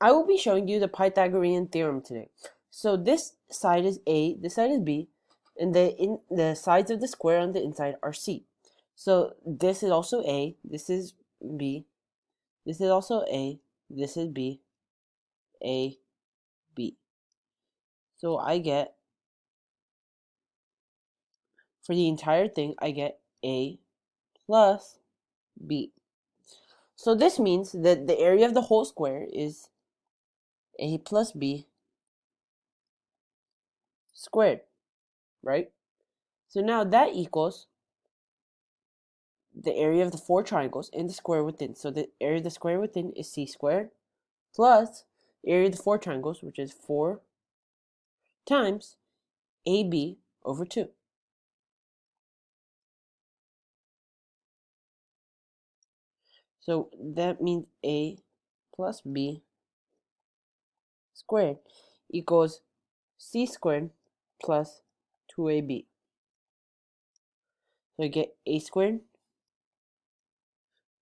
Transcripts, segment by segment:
I will be showing you the Pythagorean theorem today. So this side is A, this side is B, and the sides of the square on the inside are C. So this is also A, this is B, this is also A, this is B, A, B. So I get, for the entire thing, I get A plus B. So this means that the area of the whole square is A plus B squared, right? So now that equals the area of the four triangles and the square within. So the area of the square within is C squared plus the area of the four triangles, which is 4 times AB over 2. So that means A plus B squared equals C squared plus 2AB. So I get A squared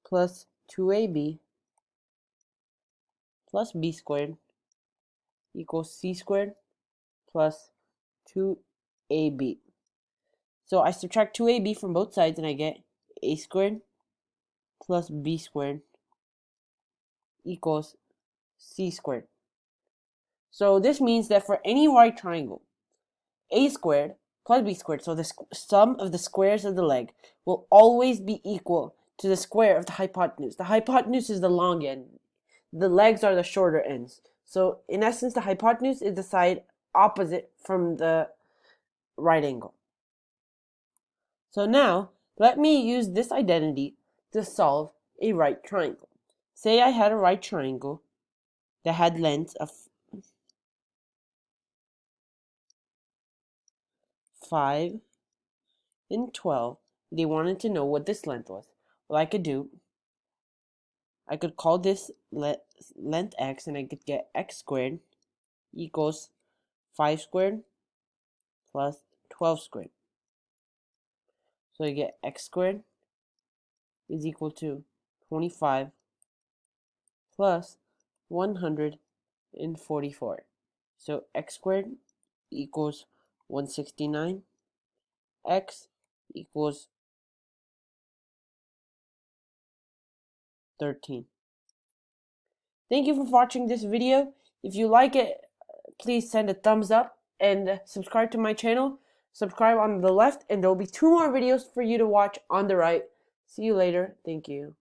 plus 2AB plus B squared equals C squared plus 2AB. So I subtract 2AB from both sides and I get A squared plus B squared equals C squared. So this means that for any right triangle, A squared plus B squared, so the sum of the squares of the leg, will always be equal to the square of the hypotenuse. The hypotenuse is the long end. The legs are the shorter ends. So in essence, the hypotenuse is the side opposite from the right angle. So now, let me use this identity to solve a right triangle. Say I had a right triangle that had lengths of 5 and 12. They wanted to know what this length was. Well, I could call this length x, and I could get x squared equals 5 squared plus 12 squared. So I get x squared is equal to 25 plus 144. So x squared equals 169. X equals 13. Thank you for watching this video. If you like it, please send a thumbs up and subscribe to my channel. Subscribe on the left, and there will be 2 more videos for you to watch on the right. See you later. Thank you.